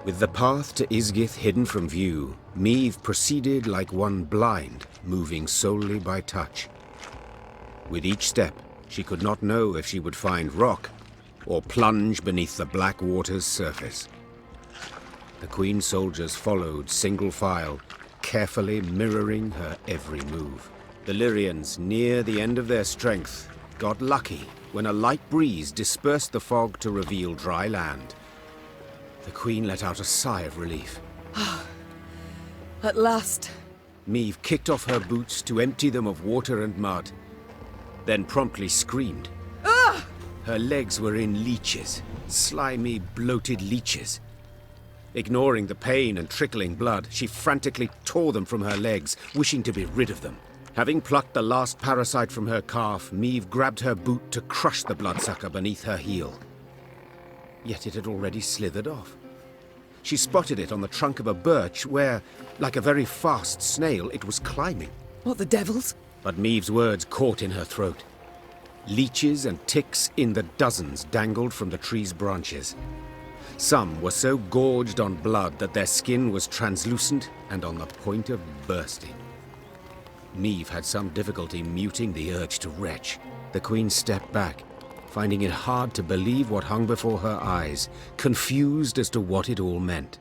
With the path to Isgith hidden from view, Meve proceeded like one blind, moving solely by touch. With each step, she could not know if she would find rock or plunge beneath the black water's surface. The Queen's soldiers followed single file, carefully mirroring her every move. The Lyrians, near the end of their strength, got lucky when a light breeze dispersed the fog to reveal dry land. The Queen let out a sigh of relief. At last. Meve kicked off her boots to empty them of water and mud, then promptly screamed. Ah! Her legs were in leeches, slimy, bloated leeches. Ignoring the pain and trickling blood, she frantically tore them from her legs, wishing to be rid of them. Having plucked the last parasite from her calf, Meve grabbed her boot to crush the bloodsucker beneath her heel. Yet it had already slithered off. She spotted it on the trunk of a birch where, like a very fast snail, it was climbing. What the devils? But Meve's words caught in her throat. Leeches and ticks in the dozens dangled from the tree's branches. Some were so gorged on blood that their skin was translucent and on the point of bursting. Meve had some difficulty muting the urge to retch. The Queen stepped back, finding it hard to believe what hung before her eyes, confused as to what it all meant.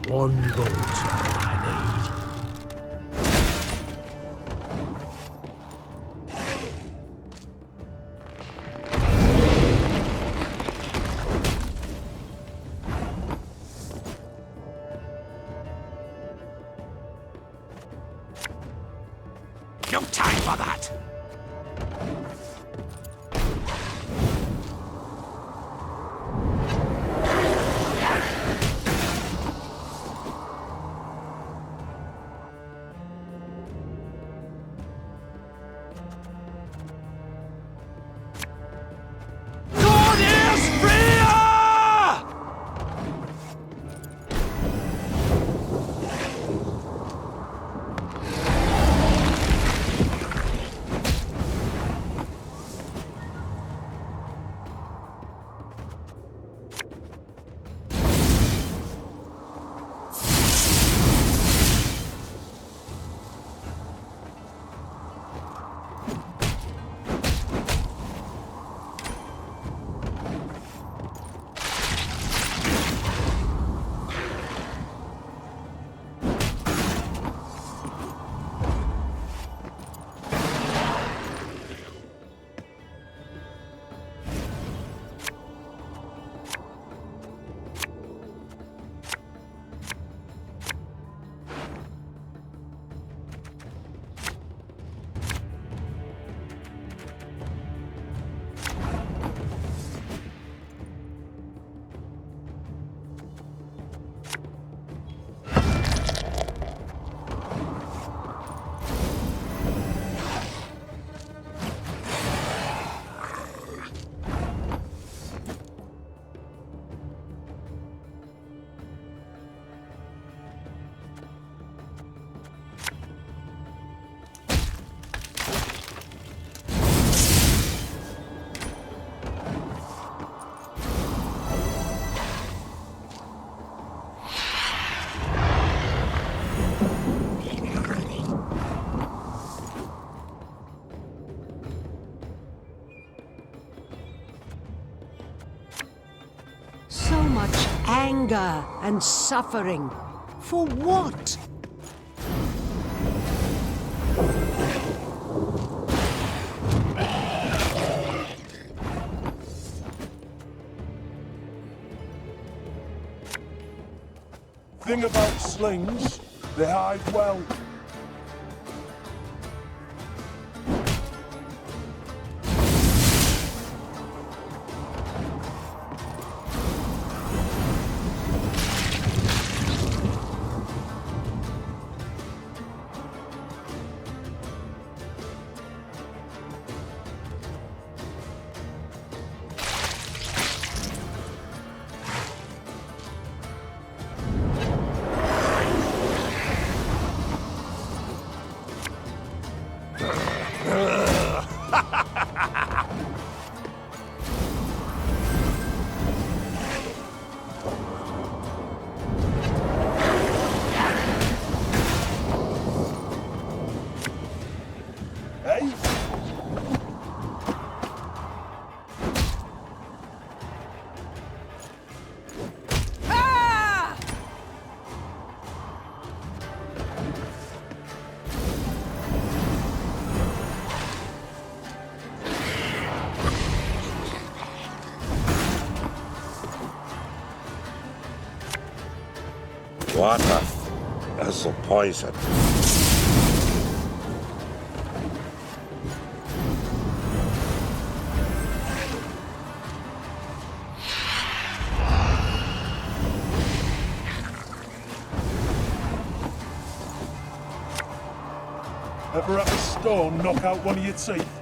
One bolt I need. No time for that! Anger and suffering. For what? Thing about slings, they hide well. Hey? Ah! Water as a poison. Ever have a stone knock out one of your teeth?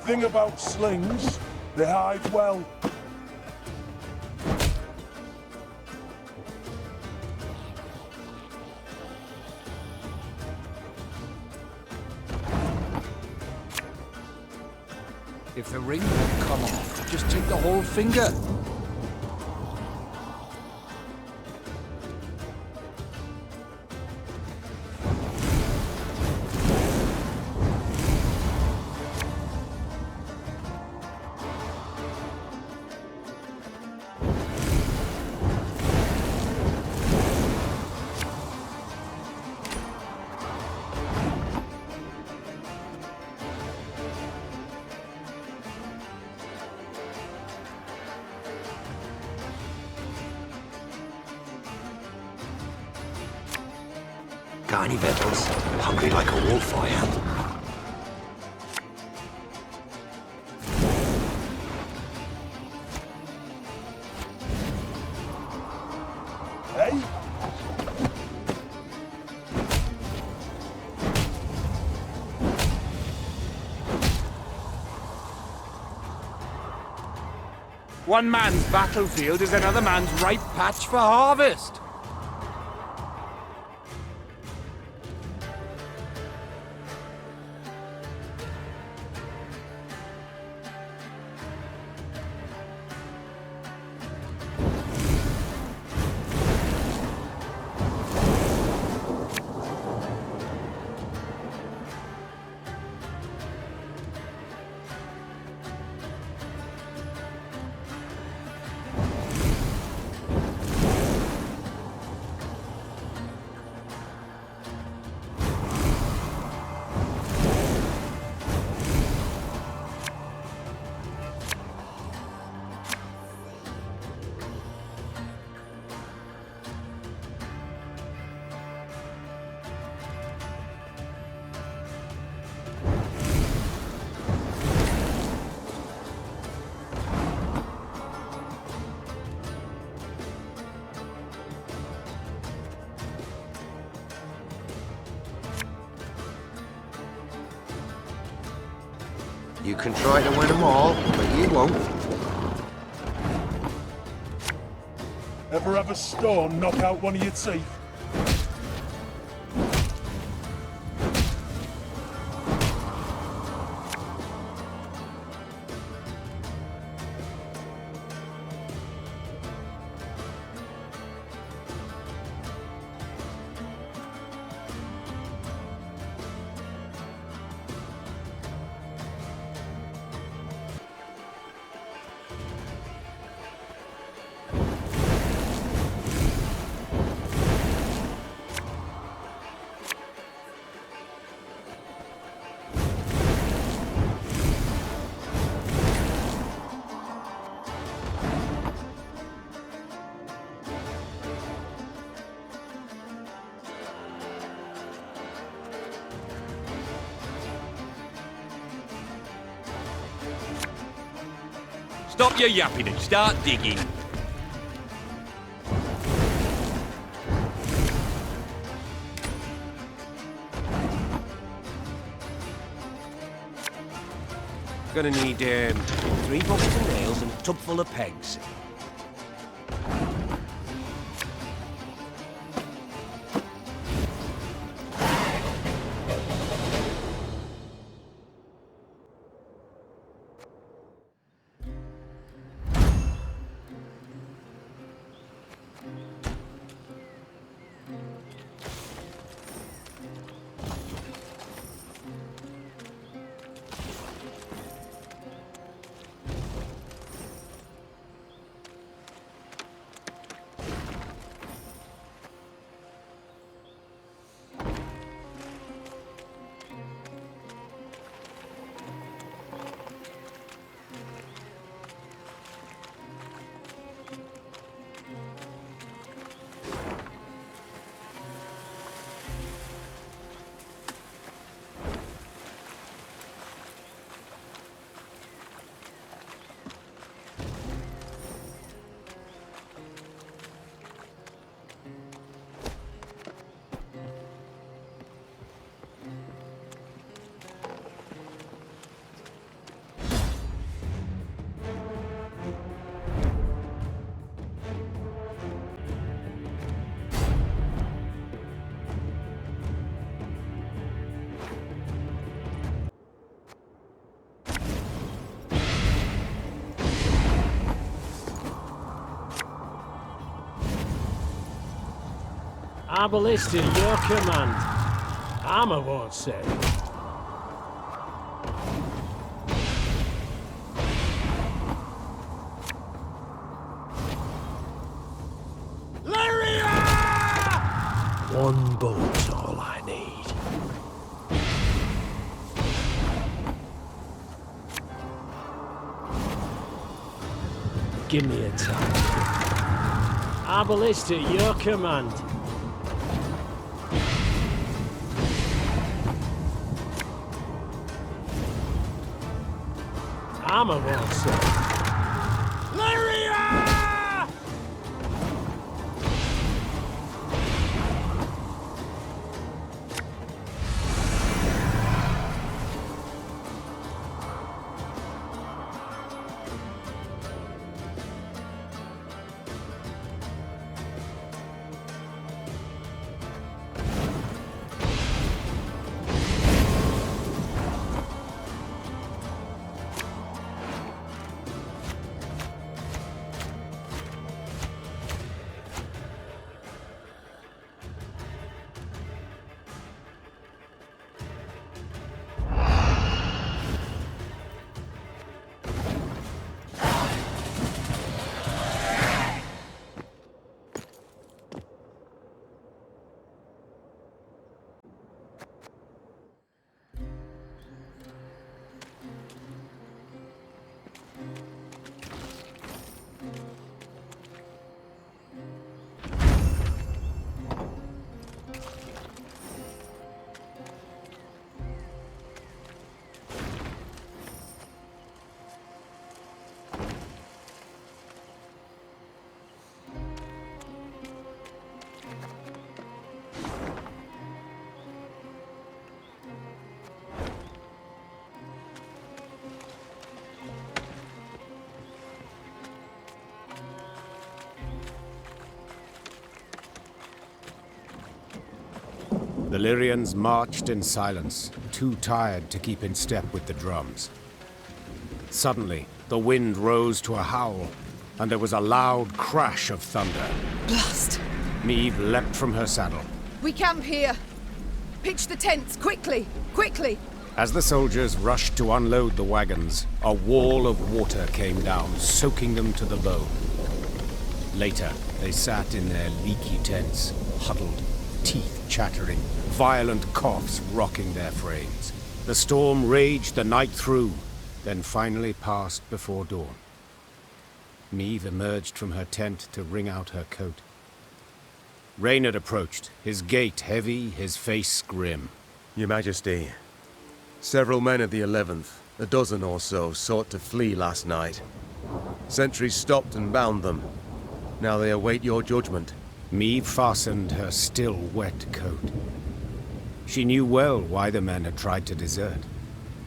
Thing about slings, they hide well. If the ring won't come off, just take the whole finger. tiny devils, hungry like a wolf I am. Hey? One man's battlefield is another man's ripe patch for harvest. You can try to win them all, but you won't. Ever have a storm knock out one of your teeth? Stop your yapping and start digging. Gonna need 3 buckets of nails and a tub full of pegs. Our ballista, your command. Armor won't say. One bullet's all I need. Give me a time. Our ballista, your command. I'm a warsaw. The Lyrians marched in silence, too tired to keep in step with the drums. Suddenly, the wind rose to a howl, and there was a loud crash of thunder. Blast! Meve leapt from her saddle. We camp here. Pitch the tents, quickly! Quickly! As the soldiers rushed to unload the wagons, a wall of water came down, soaking them to the bone. Later, they sat in their leaky tents, huddled, teeth chattering, violent coughs rocking their frames. The storm raged the night through, then finally passed before dawn. Meve emerged from her tent to wring out her coat. Reynard approached, his gait heavy, his face grim. Your Majesty, several men of the 11th, a dozen or so, sought to flee last night. Sentries stopped and bound them. Now they await your judgment. Meve fastened her still wet coat. She knew well why the men had tried to desert.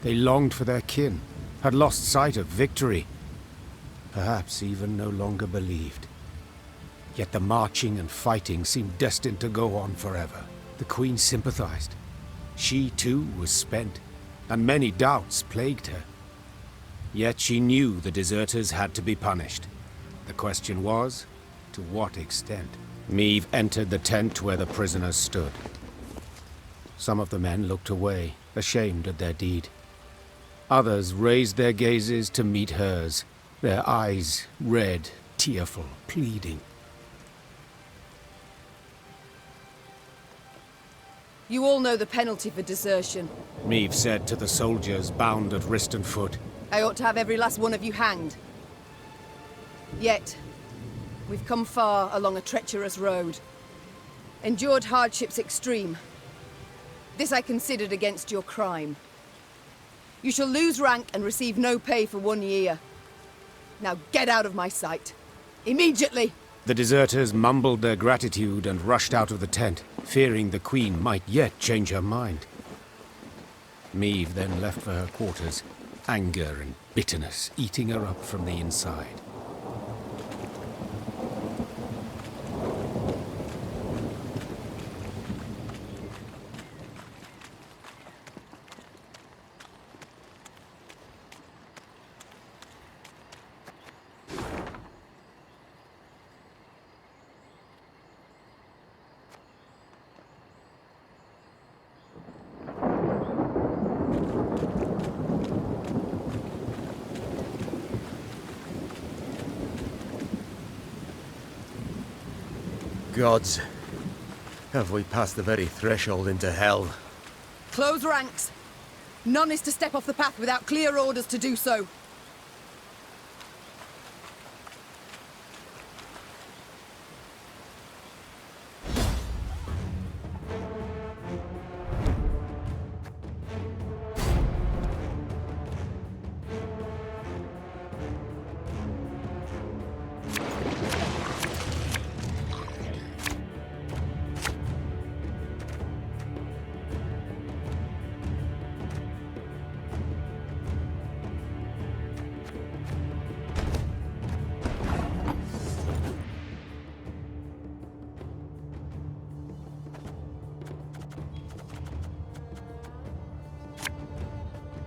They longed for their kin, had lost sight of victory, perhaps even no longer believed. Yet the marching and fighting seemed destined to go on forever. The Queen sympathized. She too was spent, and many doubts plagued her. Yet she knew the deserters had to be punished. The question was, to what extent? Meve entered the tent where the prisoners stood. Some of the men looked away, ashamed at their deed. Others raised their gazes to meet hers, their eyes red, tearful, pleading. You all know the penalty for desertion. Meve said to the soldiers bound at wrist and foot. I ought to have every last one of you hanged. Yet, we've come far along a treacherous road. Endured hardships extreme. This I considered against your crime. You shall lose rank and receive no pay for 1 year. Now get out of my sight. Immediately! The deserters mumbled their gratitude and rushed out of the tent, fearing the Queen might yet change her mind. Meve then left for her quarters, anger and bitterness eating her up from the inside. Gods, have we passed the very threshold into hell? Close ranks. None is to step off the path without clear orders to do so.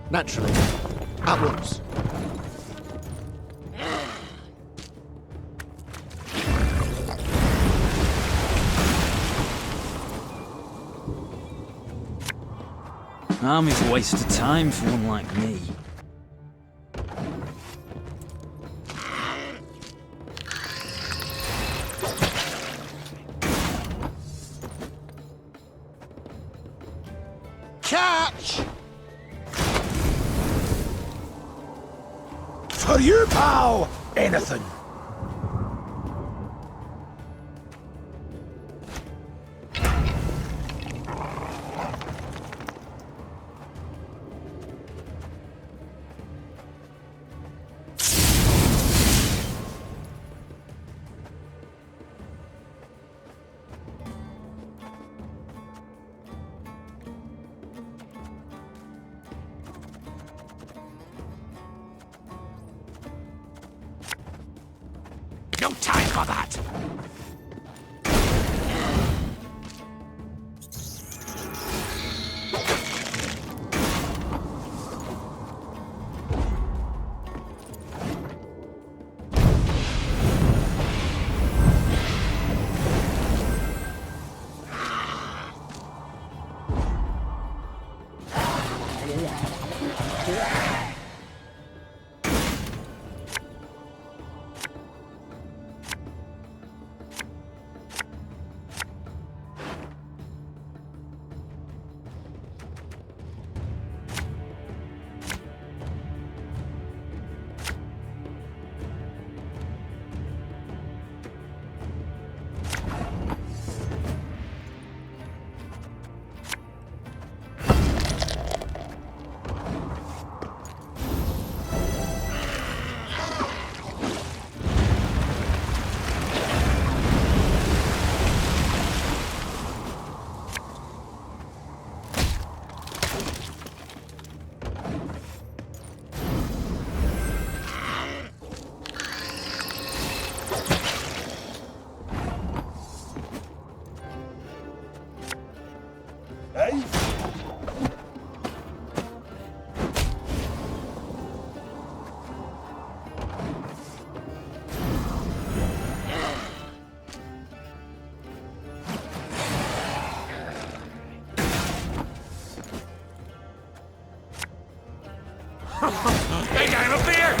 Naturally. At once. Army's a waste of time for one like me. Catch! For you, pal! Anything. No time for that! Hey, I'm up here!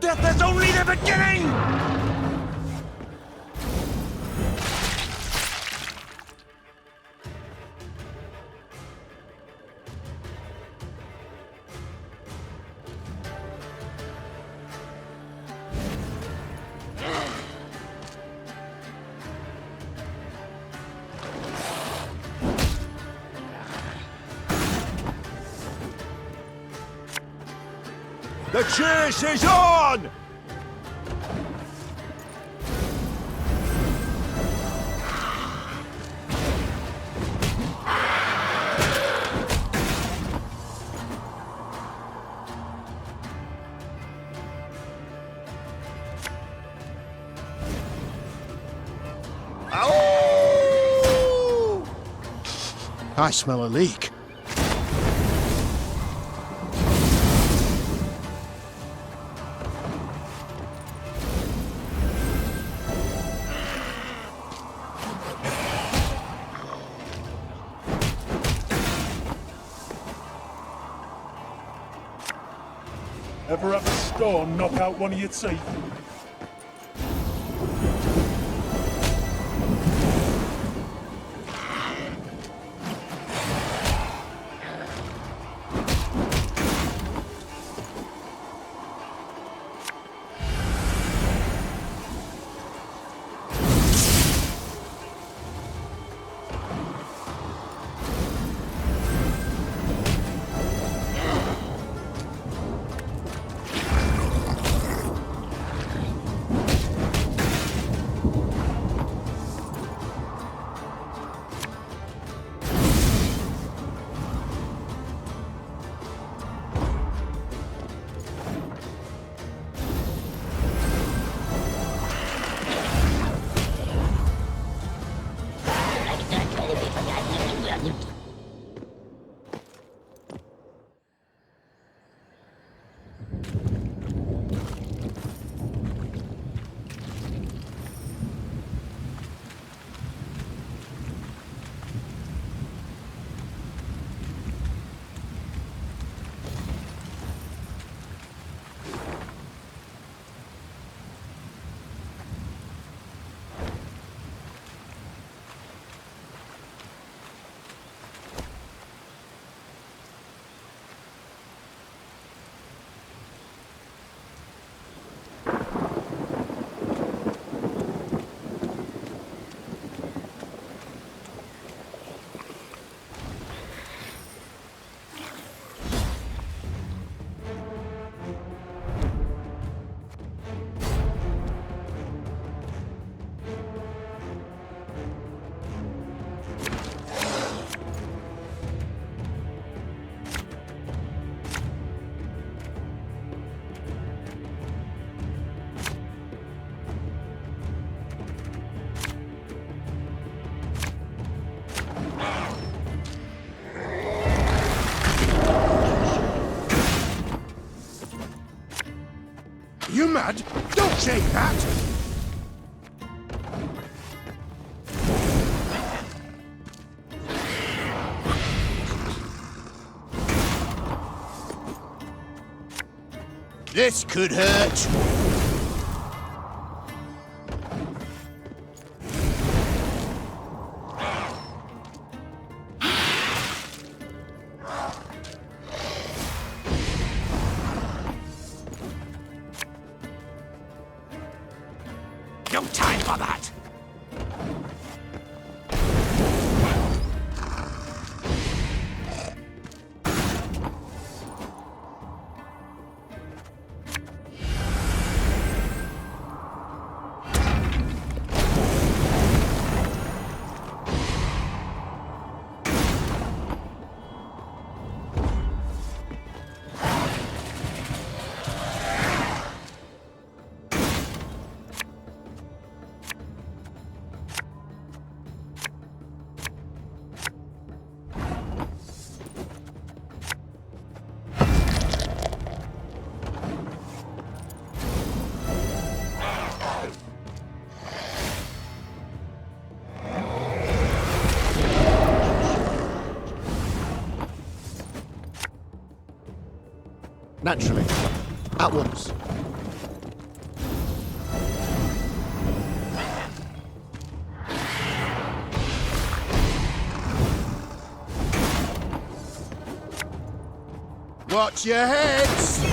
Death is only the beginning! The chase is on! I smell a leak. Ever have a storm knock out one of your teeth? You mad? Don't say that! This could hurt. No time for that! Naturally. At once. Watch your heads!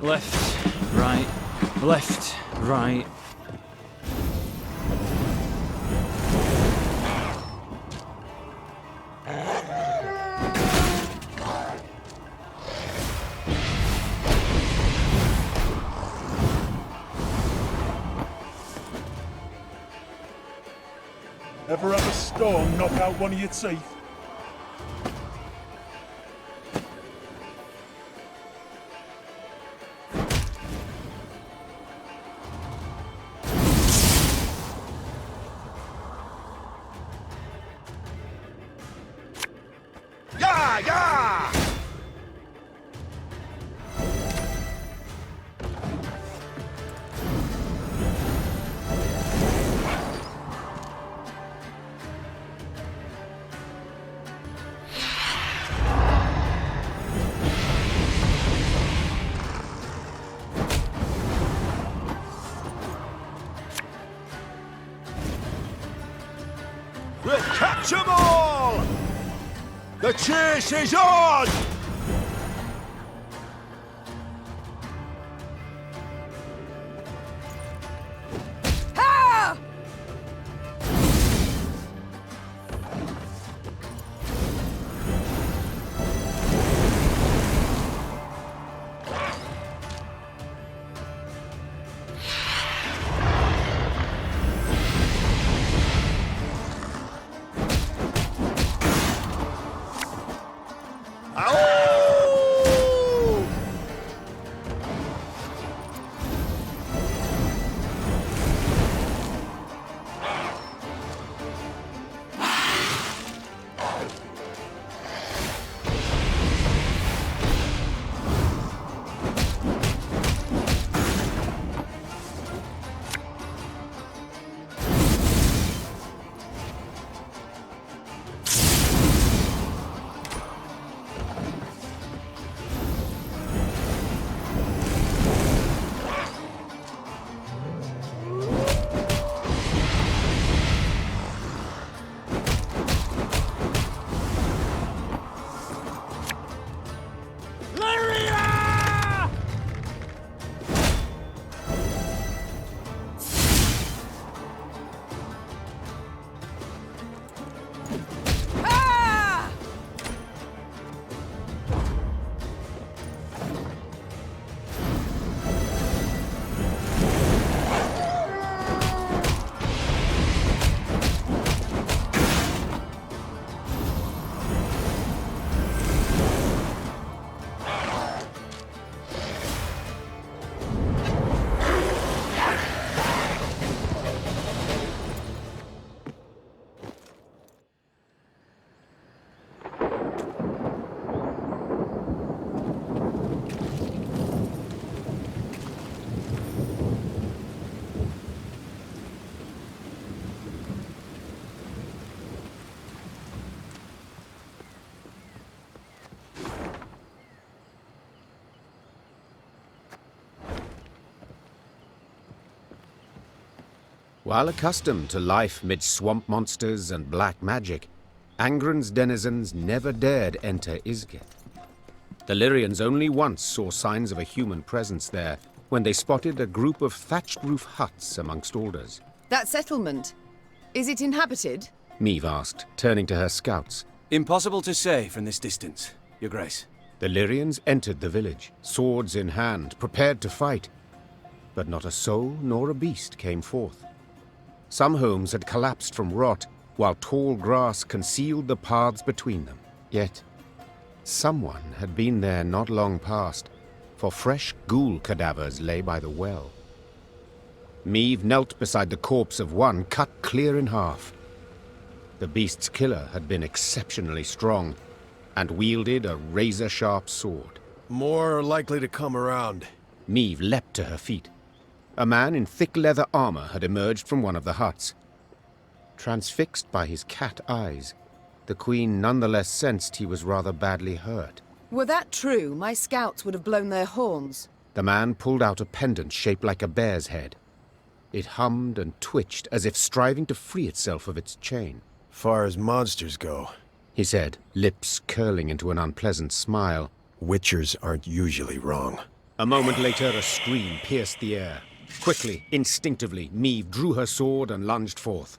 Left, right, left, right. Ever have a stone knock out one of your teeth? Yeah, yeah! We'll catch them all! The chase is on! Ha! Ow! While accustomed to life mid swamp monsters and black magic, Angren's denizens never dared enter Isgith. The Lyrians only once saw signs of a human presence there, when they spotted a group of thatched-roof huts amongst alders. That settlement, is it inhabited? Meve asked, turning to her scouts. Impossible to say from this distance, Your Grace. The Lyrians entered the village, swords in hand, prepared to fight. But not a soul nor a beast came forth. Some homes had collapsed from rot, while tall grass concealed the paths between them. Yet, someone had been there not long past, for fresh ghoul cadavers lay by the well. Meve knelt beside the corpse of one cut clear in half. The beast's killer had been exceptionally strong, and wielded a razor-sharp sword. More likely to come around. Meve leapt to her feet. A man in thick leather armor had emerged from one of the huts. Transfixed by his cat eyes, the Queen nonetheless sensed he was rather badly hurt. Were that true, my scouts would have blown their horns. The man pulled out a pendant shaped like a bear's head. It hummed and twitched as if striving to free itself of its chain. Far as monsters go, he said, lips curling into an unpleasant smile. Witchers aren't usually wrong. A moment later, a scream pierced the air. Quickly, instinctively, Meve drew her sword and lunged forth.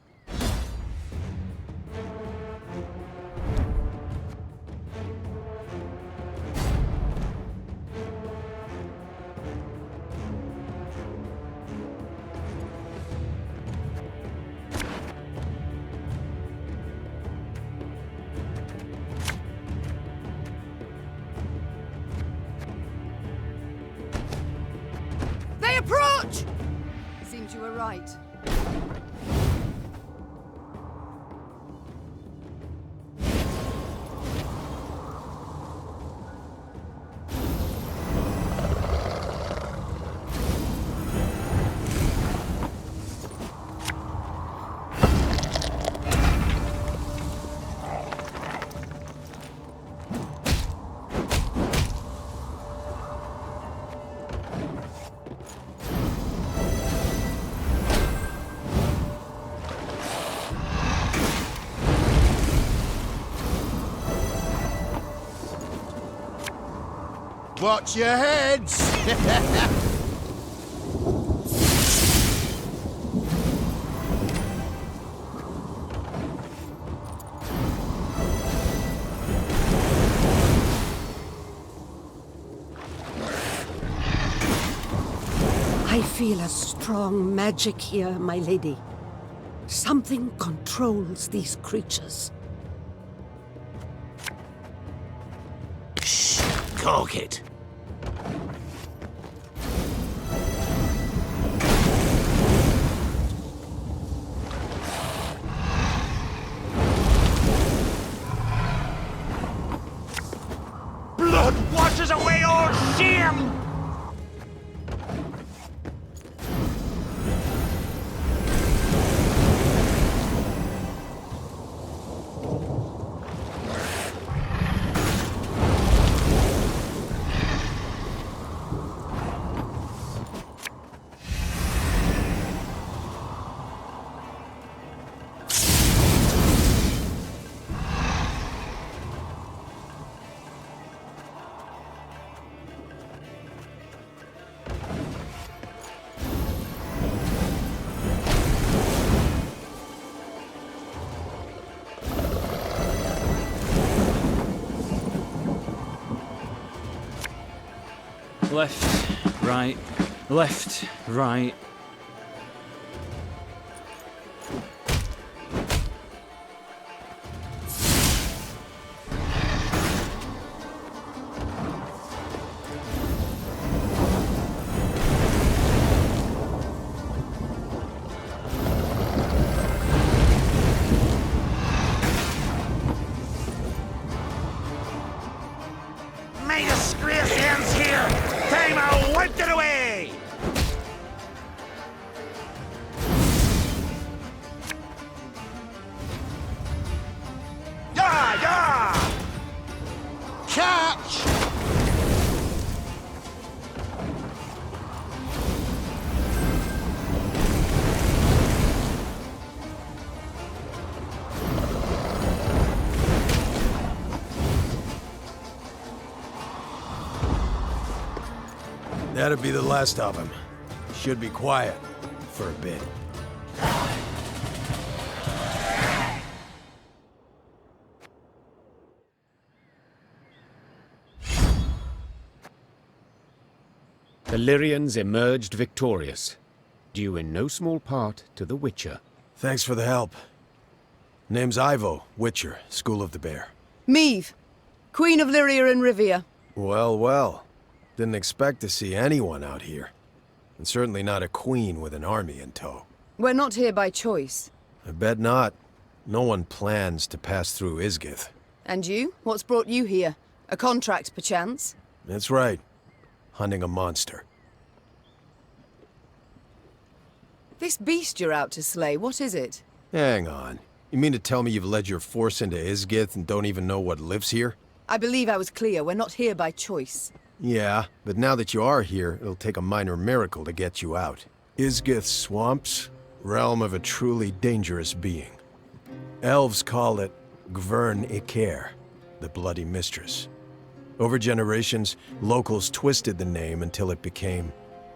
They approach! Seems you were right. Watch your heads! I feel a strong magic here, my lady. Something controls these creatures. Cork it. Blood washes away all shame! Left, right, left, right. May disgrace ends here! Time I wiped it away! That'll be the last of him. Should be quiet for a bit. The Lyrians emerged victorious, due in no small part to the Witcher. Thanks for the help. Name's Ivo, Witcher, School of the Bear. Meve, Queen of Lyria and Rivia. Well, well. Didn't expect to see anyone out here. And certainly not a queen with an army in tow. We're not here by choice. I bet not. No one plans to pass through Isgith. And you? What's brought you here? A contract, perchance? That's right. Hunting a monster. This beast you're out to slay, what is it? Hang on. You mean to tell me you've led your force into Isgith and don't even know what lives here? I believe I was clear. We're not here by choice. Yeah, but now that you are here, it'll take a minor miracle to get you out. Isgith swamps, realm of a truly dangerous being. Elves call it Thronebreaker, the Bloody Mistress. Over generations, locals twisted the name until it became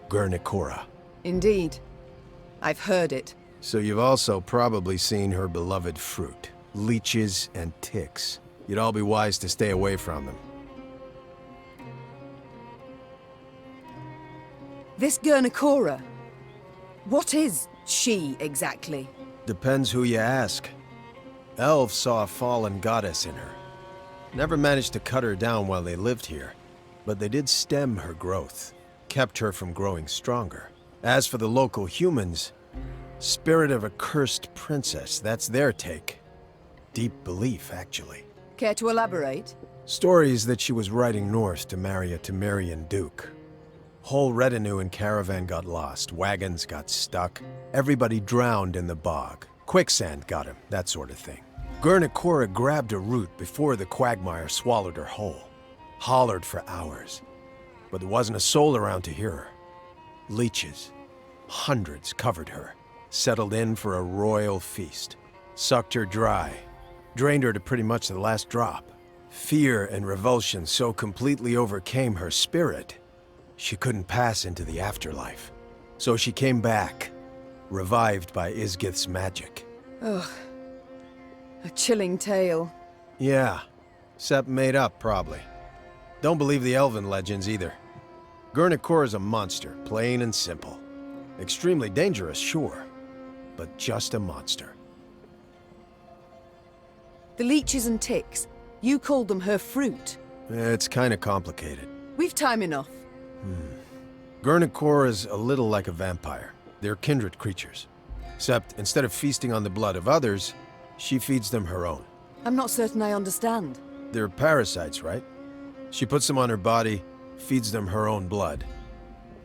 Guernicora. Indeed. I've heard it. So you've also probably seen her beloved fruit, leeches and ticks. You'd all be wise to stay away from them. This Guernicora, what is she exactly? Depends who you ask. Elves saw a fallen goddess in her. Never managed to cut her down while they lived here, but they did stem her growth, kept her from growing stronger. As for the local humans, spirit of a cursed princess, that's their take. Deep belief, actually. Care to elaborate? Stories that she was riding north to marry a Temerian duke. Whole retinue and caravan got lost, wagons got stuck, everybody drowned in the bog. Quicksand got him, that sort of thing. Guernicora grabbed a root before the quagmire swallowed her whole. Hollered for hours. But there wasn't a soul around to hear her. Leeches, hundreds covered her, settled in for a royal feast. Sucked her dry, drained her to pretty much the last drop. Fear and revulsion so completely overcame her spirit, she couldn't pass into the afterlife. So she came back, revived by Isgith's magic. Ugh. A chilling tale. Yeah, except made up, probably. Don't believe the elven legends either. Guernicora's a monster, plain and simple. Extremely dangerous, sure, but just a monster. The leeches and ticks, you called them her fruit. It's kinda complicated. We've time enough. Guernicora's a little like a vampire. They're kindred creatures. Except, instead of feasting on the blood of others, she feeds them her own. I'm not certain I understand. They're parasites, right? She puts them on her body, feeds them her own blood,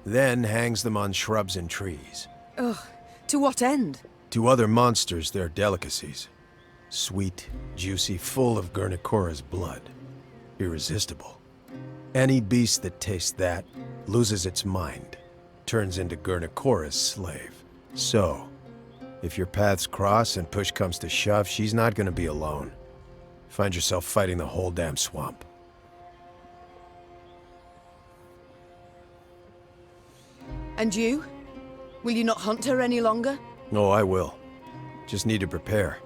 then hangs them on shrubs and trees. Ugh. To what end? To other monsters, they're delicacies. Sweet, juicy, full of Guernicora's blood. Irresistible. Any beast that tastes that loses its mind, turns into Guernicora's slave. So, if your paths cross and push comes to shove, she's not gonna be alone. Find yourself fighting the whole damn swamp. And you? Will you not hunt her any longer? No, I will. Just need to prepare.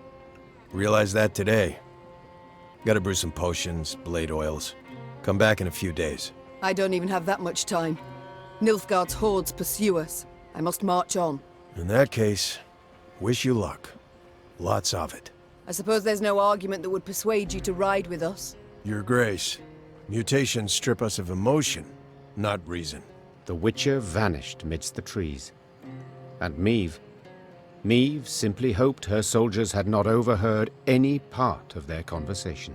Realized that today. Gotta brew some potions, blade oils. Come back in a few days. I don't even have that much time. Nilfgaard's hordes pursue us. I must march on. In that case, wish you luck. Lots of it. I suppose there's no argument that would persuade you to ride with us. Your Grace, mutations strip us of emotion, not reason. The Witcher vanished midst the trees. And Meve simply hoped her soldiers had not overheard any part of their conversation.